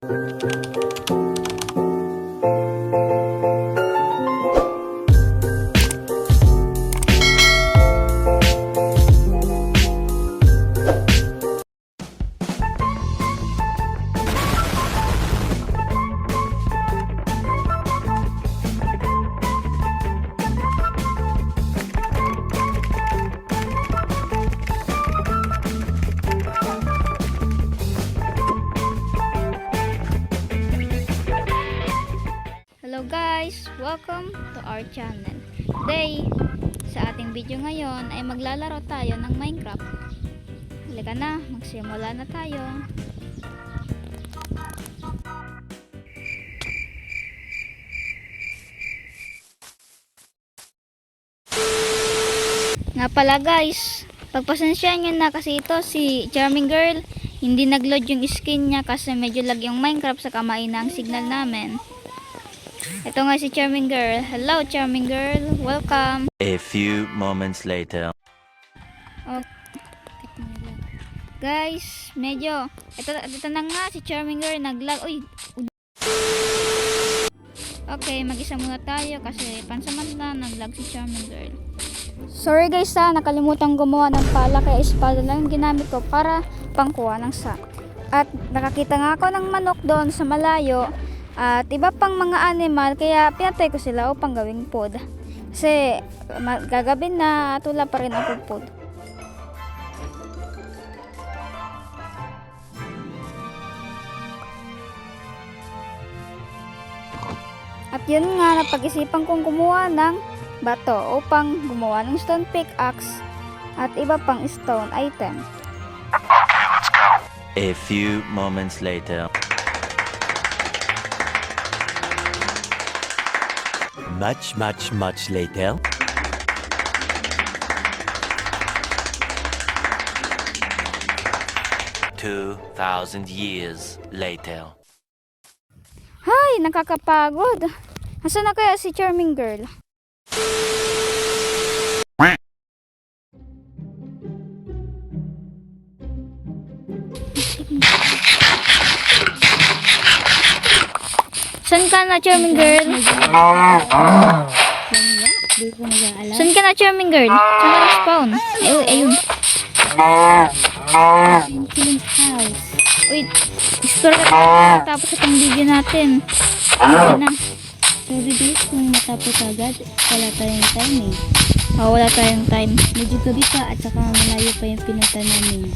Hello guys! Welcome to our channel. Today, sa ating video ngayon ay maglalaro tayo ng Minecraft. Halika na, magsimula na tayo. Nga pala guys, pagpasensyahan nyo na kasi ito si Charming Girl, hindi nag-load yung skin niya kasi medyo lag yung Minecraft sa kamay na ang signal namin. Ito nga si Charming Girl. Hello Charming Girl, welcome. A few moments later. Oh, guys, medyo ito na nga si Charming Girl naglag. Uy. Okay, mag-isa muna tayo kasi pansamantala naglag si Charming Girl. Sorry guys nakalimutan gumawa ng pala kaya espada lang ginamit ko para pangkuha ng sack. At nakakita nga ako ng manok doon sa malayo. At iba pang mga animal kaya pinatay ko sila upang gawing food. Kasi gagabi na at wala pa rin ako food. At yun nga napag-isipan kong kumuha ng bato upang gumawa ng stone pickaxe at iba pang stone item. A few moments later. Much later. $2,000 later. Hay, nakakapagod. Nasaan na kaya si Charming Girl? Saan ka na, Charming Girl? Saan ka na, Charming Girl? Saan ka na-spawn? Ayun. Wait, explore ka tapos itong video natin. Ayun na. Sorry guys, kung matapos agad, wala tayong time eh. Wala tayong time. Medyo gabi pa at saka malayo pa yung pinunta namin.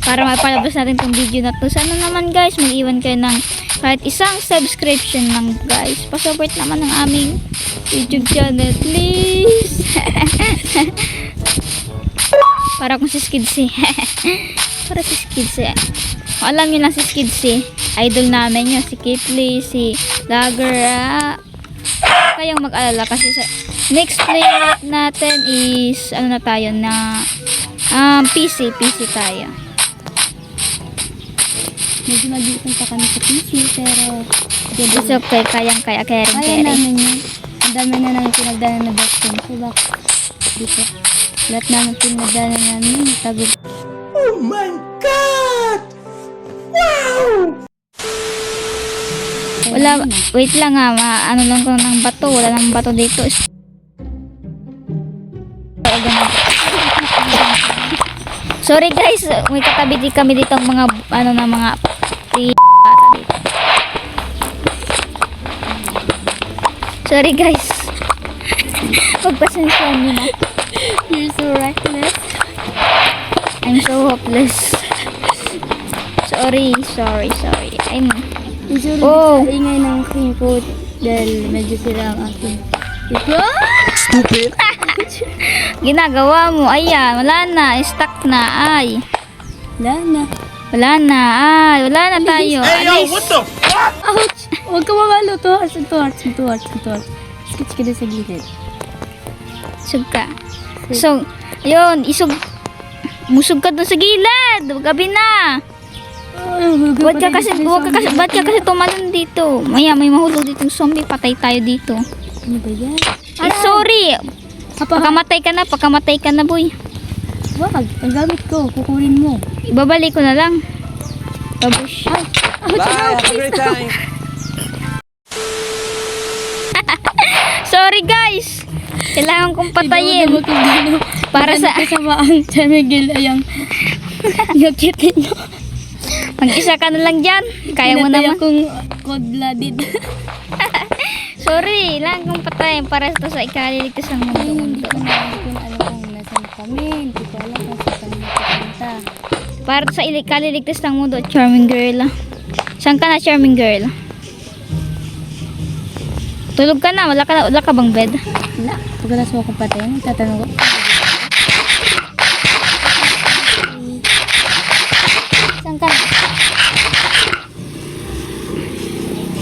Para mapalabas natin itong video na to. Sana naman guys, mag-iwan kayo ng kahit isang subscription lang guys. Pasupport naman ng aming YouTube channel, please. Para kung si Skidsy. Para si Skidsy. Alam nyo lang si Skidsy. Idol namin yun. Si Kitly, si Dagger. Kayong mag-alala kasi sa next play natin is ano na tayo na PC tayo. Medyo mag-iipon pa kami sa PC pero It's okay, kaya kaya carry. namin yun. Ang dami na namin pinagdanan na vaccine. So bak dito. Lahat namin pinagdanan namin tago. Oh my God! Wow! Wala, wait lang ano lang ko ng bato. Wala nang bato dito. Sorry guys, may katabi din kami dito ang mga mga bata dito. Sorry guys. Pagpasensyahan nyo na. You're so reckless. I'm so hopeless. Sorry. Medyo Oh. ingay ng aking food dahil medyo sila ang aking Stupid! Ginagawa mo. Ayan, wala na. Stuck na. Ay. Wala na. Wala na tayo. Hey yo, Alis. what the fuck? Ouch! Huwag ka mamalo. Tuwarts. Skits ka na sa gilid. Isog ka. So, yun. Musog ka doon sa gilid. Gabi na. Ba't ka kasi tumalon dito? Maya, may mahulog ditong zombie. Patay tayo dito. Ano ba yan? Ay, sorry. Pagkamatay ka na, boy. Wag, ang gamit ko, kukunin mo. Ibabalik ko na lang. Babush. Bye. Have a great time. Sorry guys! Kailangan kong patayin. Para sa... Kasamaan sa Miguel ay ang nakitin mo. Mag-isa ka na lang dyan. Kaya mo naman. akong cold-blooded. Sorry, kailangan kong patayin para sa ikaliligtas ng Ay, hindi mundo. ko alam kung nasan kami. Hindi ko alam kung saan kami pupunta. Para sa ikaliligtas ng mundo, charming girl. Saan ka na, charming girl? Tulog ka na, wala ka bang bed? Wala. Pagkalas mo akong patayin, tatanong ko. Saan ka na?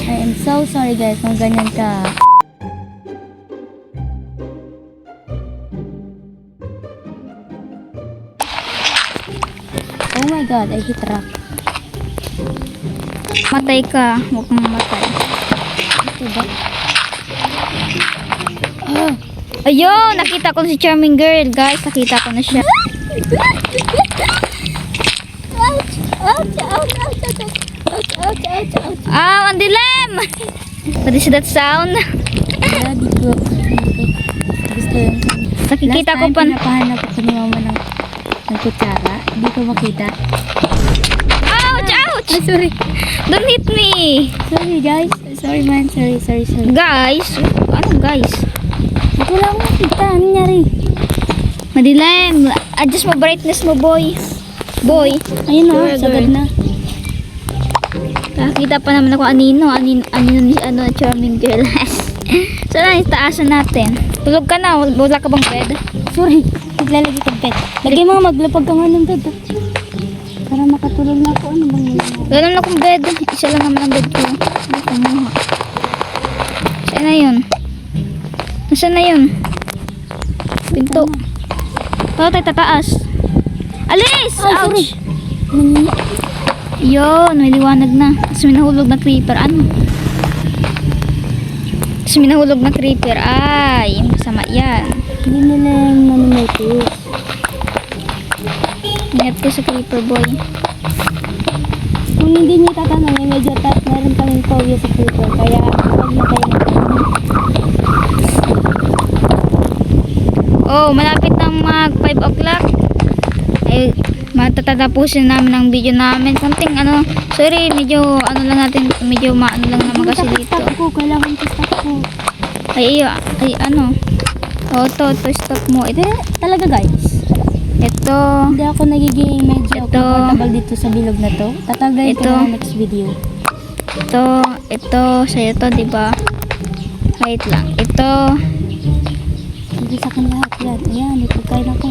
I am so sorry guys kung ganyan ka. Oh my god, I hit rock. Matay ka, huwag kang mamatay. Ito ba? Ah, Ayun, nakita ko si charming girl, guys. Nakita ko na siya. Ang dilim! What is that sound? wala, di ko. Gusto yun. Nakikita ko pa. Pinapahanap ako ni mama ng kutsara. Hindi ko makita. Ouch! Ouch! Ah, sorry. Don't hit me! Sorry guys. Sorry man. Sorry. Guys? Ano guys? Hindi ko lang makita. Ano nangyari? Madilim. Adjust mo brightness mo, boy. Boy. Ayun o, Girl, sagad girl. na. Nakakita pa naman ako anino ni charming girl. Saan yung taasan natin? Tulog ka na, wala ka bang bed? Sorry. Naglalagay kang bed. Lagay mga maglapag ka nga ng bed. Ah. Para makatulog na ako. Ano bang yun? Wala na akong bed. Isa lang naman ang bed ko. Hindi ko kumuha. Saan na yun? Nasaan na yun? Pinto. Tayo tayo tataas. Alis! Ay, sorry. Ouch! Yun, may liwanag na. Tapos may nahulog na creeper. Ano? Tapos may nahulog na creeper. Ay, masama yan. Hindi nila yung manunotice. Ingat ko sa creeper boy. Kung hindi niyo tatanungin, medyo meron kaming phobia sa creeper. Kaya huwag na kayo magtanong. Oh, malapit na mag 5 o'clock. Ay, matatatapusin namin ang video namin. Something ano, sorry, medyo ano lang natin, medyo maano lang naman kasi dito. Stop ko, kailangan ko stop ko. Ay, ano. Oh, to stop mo. Ito, Talaga guys. ito. Hindi ako nagiging medyo Ito. comfortable dito sa bilog na to. Tatagayin ko Ito. na next video. Ito, sa'yo to, diba? Wait lang. Ito, Hindi sa akin lahat yan. Ayan, may pagkain ako.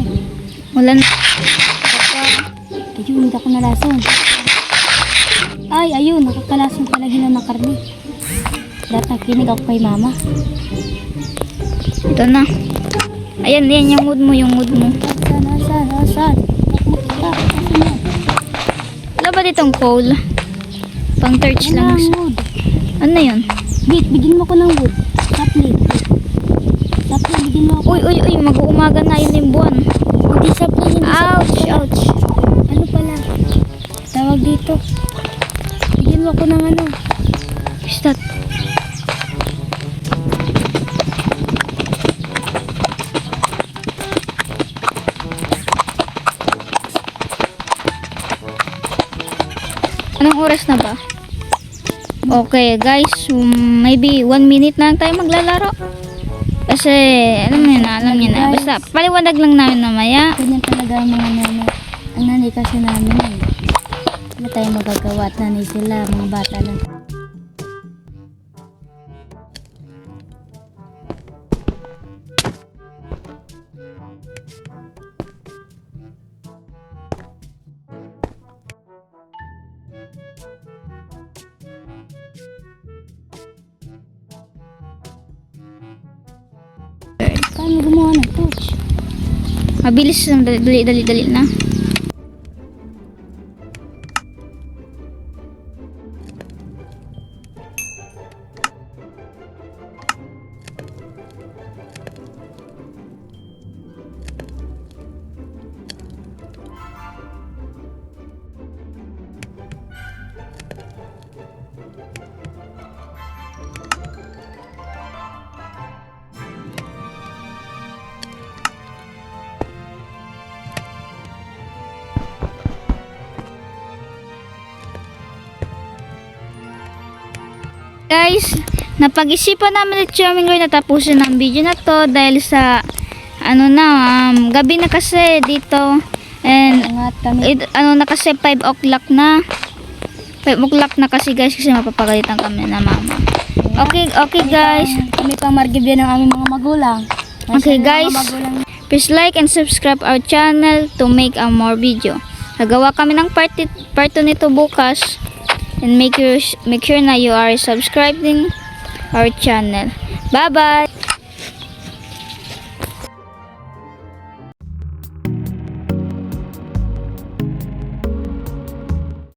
wala na. Ayun, hindi ako nalason. Ay, ayun, nakakalason pala gina ng karne. Lahat nakinig ako kay mama. Ito na. Ayan, yan, yung mood mo. Asan? Wala ba ditong coal? Pang torch lang. Ano ang wood? Ano yun? Wait, bigyan mo ko ng wood. Sapling, bigyan mo ako. Uy, mag-uumaga na yun yung buwan. Hindi sapling, hindi sapling. Ouch! Ano pala? Tawag dito. Bigyan mo ako ng ano. What's that? Anong oras na ba? Okay guys, maybe 1 minute na lang tayo maglalaro. Kasi, alam niyo na. Basta, paliwanag lang namin mamaya. Ganyan talaga ang mga nanay. Ang nanay kasi namin eh. Ano tayo magagawa at nanay sila, mga bata lang. Paano gumawa ng torch? Mabilis lang, dali na. Guys, napag-isipan namin ni Charming Girl na tapusin ang video na to dahil sa gabi na kasi dito. And Ingat kami. na kasi 5 o'clock na. 5 o'clock na kasi guys kasi mapapagalitan kami na mama. Okay guys. Kami pang margibyan ng aming mga magulang. Okay, Mga guys. magulang. Please like and subscribe our channel to make a more video. Nagawa kami ng part 2 nito bukas. And make sure na you are subscribing our channel. Bye bye.